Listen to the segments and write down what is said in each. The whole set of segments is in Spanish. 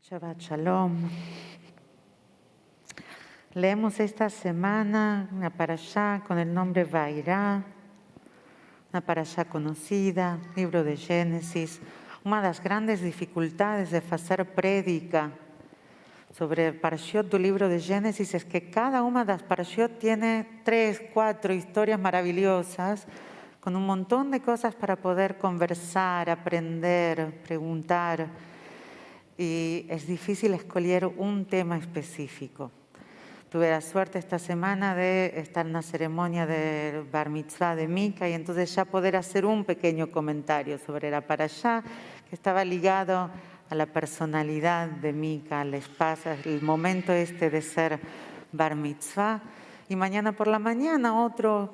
Shabbat Shalom. Leemos esta semana una parashá con el nombre Vairá, una parashá conocida, libro de Génesis. Una de las grandes dificultades de hacer prédica sobre el parashiot del libro de Génesis es que cada una de las parashiot tiene 3, 4 historias maravillosas con un montón de cosas para poder conversar, aprender, preguntar. Y es difícil escoger un tema específico. Tuve la suerte esta semana de estar en la ceremonia del Bar Mitzvah de Mika y entonces ya poder hacer un pequeño comentario sobre la parashá que estaba ligado a la personalidad de Mika, al espacio, el momento de ser Bar Mitzvah. Y mañana por la mañana otro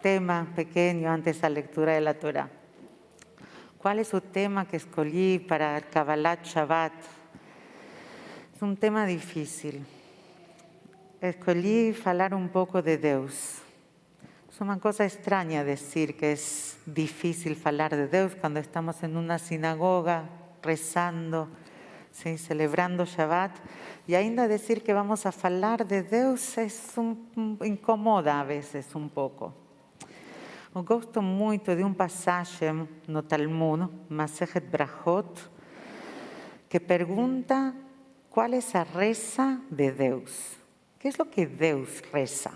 tema pequeño antes de la lectura de la Torá. ¿Cuál es el tema que escogí para el Kabbalat Shabbat? Es un tema difícil. Escogí hablar un poco de Dios. Es una cosa extraña decir que es difícil hablar de Dios cuando estamos en una sinagoga rezando, ¿sí? Celebrando Shabbat. Y ainda decir que vamos a hablar de Dios incomoda a veces un poco. Eu gosto muito de pasaje no Talmud, Masejet Brajot, que pregunta cuál es la reza de Dios. ¿Qué es lo que Dios reza?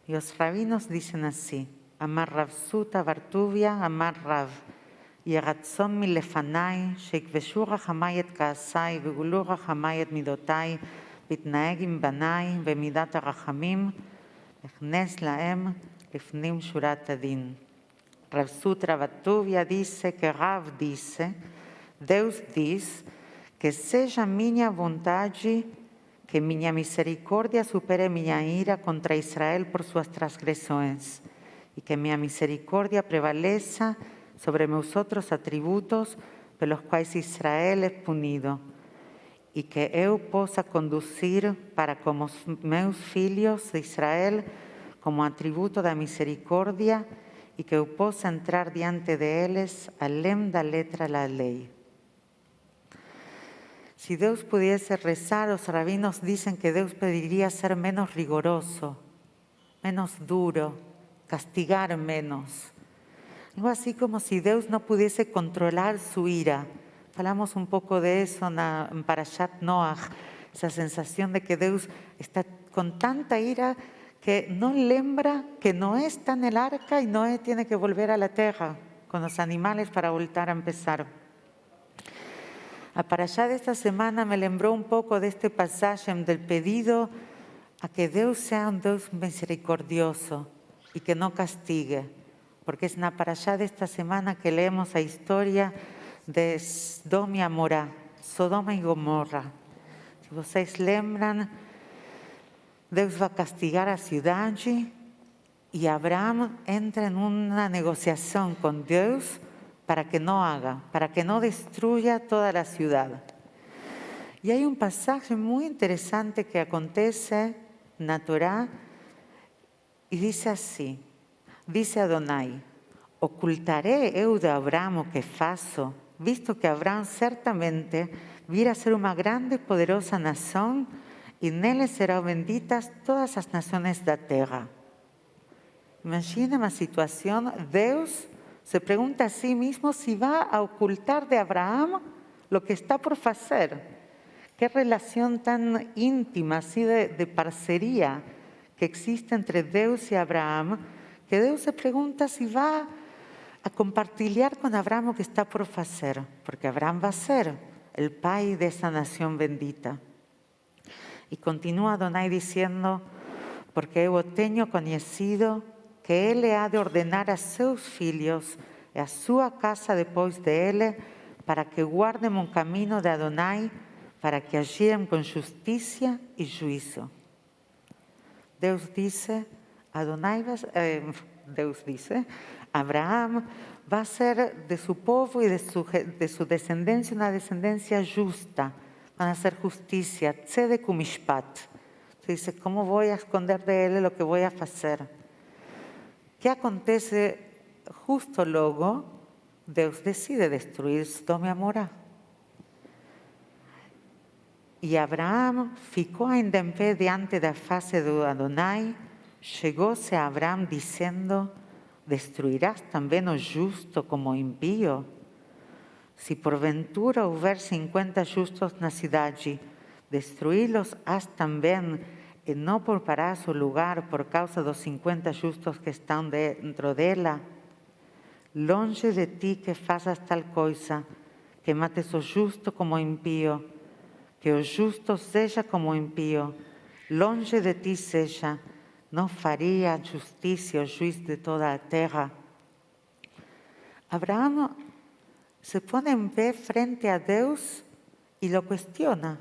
Y los rabinos dicen así: Amar Rav Suta Bartuvia, Amar Rav, Yeratzon mi lefanai, sheikveshu rachamai et kaasai, vegulu rachamai et midotai, vitnaeg im banai, vemidat harachamim, echnes laem, Lifnim Shurat Adin. Rav Sutra Bartuvia dice que Rav dice, Deus diz, que seja minha vontade, que minha misericórdia supere minha ira contra Israel por suas transgressões, e que minha misericórdia prevaleça sobre meus outros atributos, pelos quais Israel é punido, e que eu possa conduzir para como meus filhos de Israel como atributo da misericórdia e que eu possa entrar diante deles além da letra da lei. Si Deus pudiese rezar, los rabinos dicen que Deus pediría ser menos rigoroso, menos duro, castigar menos. Algo así como si Deus no pudiese controlar su ira. Hablamos un poco de eso en Parashat Noach, esa sensación de que Deus está con tanta ira que no lembra que Noé está en el arca y Noé tiene que volver a la tierra con los animales para volver a empezar. La parashá de esta semana me lembró un poco de este pasaje del pedido a que Dios sea un Dios misericordioso y que no castigue, porque es en la parashá de esta semana que leemos la historia de Sodoma y Amorá, Sodoma y Gomorra. Si ustedes lembran, Dios va a castigar a la ciudad y Abraham entra en una negociación con Dios para que no haga, para que no destruya toda la ciudad. Y hay un pasaje muy interesante que acontece en la Torá y dice así, dice Adonai, ocultaré eu de Abraham o que faço, visto que Abraham certamente virá a ser una grande y poderosa nación y nele serán benditas todas las naciones de la tierra. Imagina una situación, Dios se pregunta a sí mismo si va a ocultar de Abraham lo que está por hacer. Qué relación tan íntima, así de parcería que existe entre Dios y Abraham, que Dios se pregunta si va a compartir con Abraham lo que está por hacer, porque Abraham va a ser el pai de esa nación bendita. Y continúa Adonai diciendo, porque eu tenho conhecido que ele ha de ordenar a seus filhos e a sua casa depois dele, para que guardem um caminho de Adonai, para que agirem com justiça e juízo. Deus dice, Abraham va a ser de su povo y de su descendencia una descendencia justa, van a hacer justicia, tzedek umishpat. Dice, ¿cómo voy a esconder de él lo que voy a hacer? ¿Qué acontece justo luego? Dios decide destruir Sodoma y Amorá. E Abraão ficou ainda em pé diante da face do Adonai. Chegou-se a Abraão dizendo: destruirás também o justo como o impío? Se porventura houver 50 justos na cidade, destruí-los-ás também, e não pouparás o lugar por causa dos 50 justos que estão dentro dela? Longe de ti que faças tal coisa, que mates o justo como o impío, que o justo seja como o impío. Longe de ti seja, não faria justiça o juiz de toda a terra. Abraão se pone en pie frente a Deus y lo cuestiona.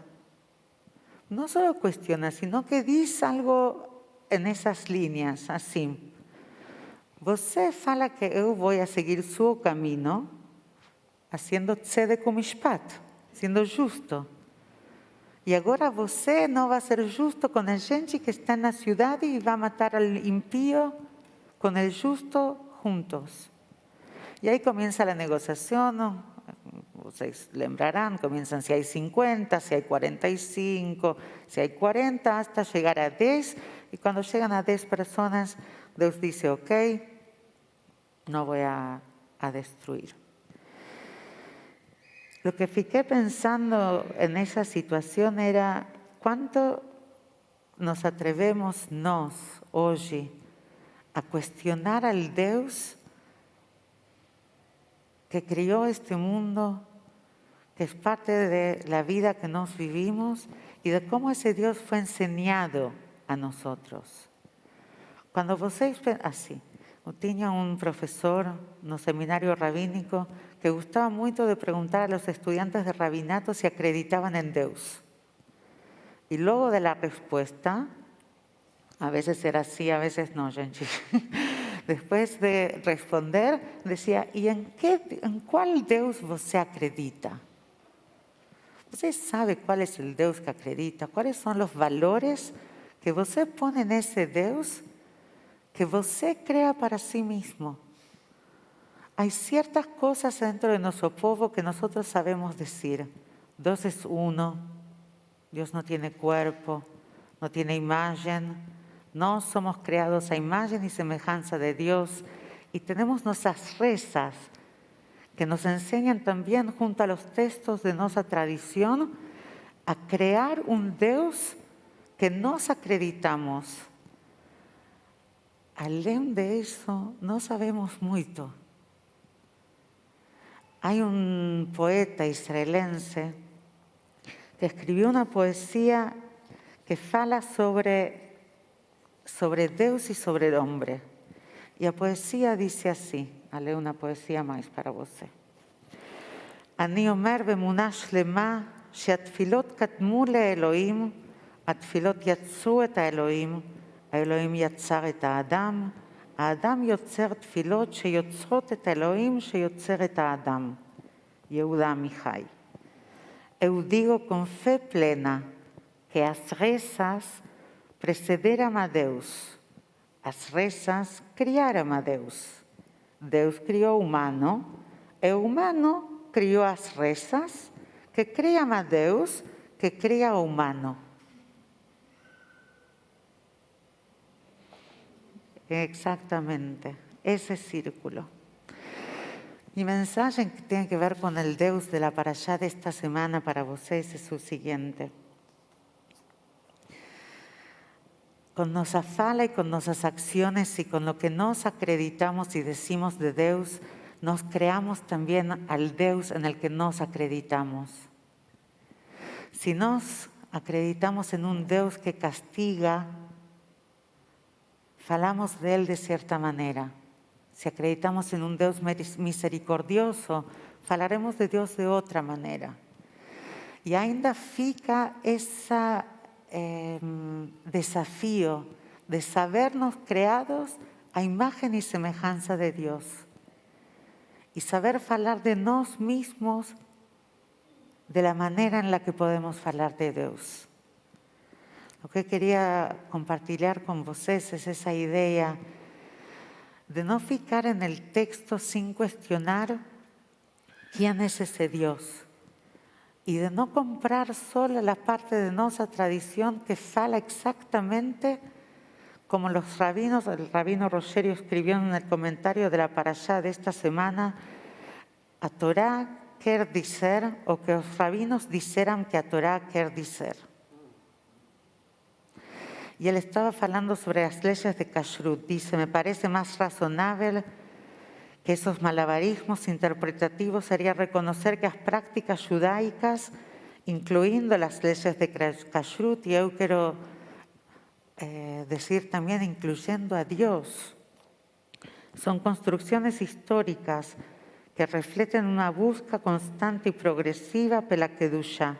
No solo cuestiona, sino que dice algo en esas líneas, assim: você fala que eu vou a seguir seu caminho, haciendo tzedek umishpat, sendo justo. E agora você não vai ser justo com a gente que está na cidade e vai matar al impío com o justo juntos. Y ahí comienza la negociación, ustedes lembrarán, comienzan si hay 50, si hay 45, si hay 40, hasta llegar a 10. Y cuando llegan a 10 personas, Dios dice: ok, no voy a destruir. Lo que fiqué pensando en esa situación era cuánto nos atrevemos hoy a cuestionar al Dios que crió este mundo, que es parte de la vida que nos vivimos y de cómo ese Dios fue enseñado a nosotros. Cuando vocês, así, eu tinha un profesor no seminario rabínico que gustaba mucho de preguntar a los estudiantes de rabinato si acreditaban en Dios. Y luego de la respuesta, a veces era sí, a veces no, gente. Después de responder, decía: ¿y en cuál Deus você acredita? Você sabe cuál es el Deus que acredita? ¿Cuáles son los valores que você pone en ese Deus que você crea para sí mismo? Hay ciertas cosas dentro de nuestro pueblo que nosotros sabemos decir: Dios es uno, Dios no tiene cuerpo, no tiene imagen. No somos creados a imagen y semejanza de Dios, y tenemos nuestras rezas que nos enseñan también, junto a los textos de nuestra tradición, a crear un Dios que nos acreditamos. Além de eso, no sabemos mucho. Hay un poeta israelense que escribió una poesía que fala sobre Deus y sobre el hombre. Y la poesía dice así, a leer una poesía más para você. אני אומר באמונה שלמה שהתפילות קדמו לאלוהים, התפילות יצרו את האלוהים, האלוהים יצר את האדם, האדם יוצר תפילות שיוצרות את האלוהים שיוצר את האדם. יהודה עמיחי. Eu digo com fé plena que as rezas precederam a Deus, as rezas criaram a Deus. Deus criou o humano, e o humano criou as rezas que criam a Deus, que cria o humano. Exactamente, ese círculo. Mi mensaje que tiene que ver con el Deus de la parashá de esta semana para vocês es el siguiente. Con nuestra fala y con nuestras acciones y con lo que nos acreditamos y decimos de Deus, nos creamos también al Deus en el que nos acreditamos. Si nos acreditamos en un Deus que castiga, falamos de Él de cierta manera. Si acreditamos en un Deus misericordioso, falaremos de Dios de otra manera. Y ainda fica ese desafío de sabernos creados a imagen y semejanza de Dios. Y saber falar de nos mismos de la manera en la que podemos falar de Dios. Lo que quería compartir con vocês es esa idea de no ficar en el texto sin cuestionar quién es ese Dios y de no comprar solo la parte de nosa tradición que fala exactamente como los rabinos. El rabino Rogerio escribió en el comentario de la parashá de esta semana: a Torá quer dizer, o que os rabinos dijeran que a Torá quer dizer. Y él estaba hablando sobre las leyes de Kashrut. Dice: me parece más razonable que esos malabarismos interpretativos sería reconocer que las prácticas judaicas, incluyendo las leyes de Kashrut, y yo quiero decir también incluyendo a Dios, son construcciones históricas que reflejan una búsqueda constante y progresiva pela Kedushá,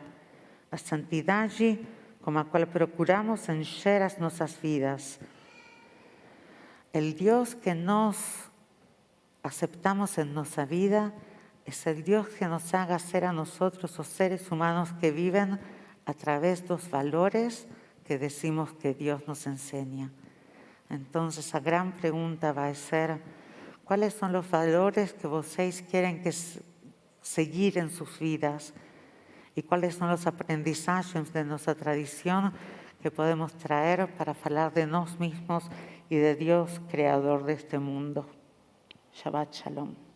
a santidad como a cual procuramos encher as nuestras vidas. El Dios que nos aceptamos en nuestra vida es el Dios que nos haga ser a nosotros los seres humanos que viven a través de los valores que decimos que Dios nos enseña. Entonces, la gran pregunta va a ser: ¿cuáles son los valores que vocês quieren seguir en sus vidas? ¿Y cuáles son los aprendizajes de nuestra tradición que podemos traer para hablar de nosotros mismos y de Dios, creador de este mundo? Shabbat Shalom.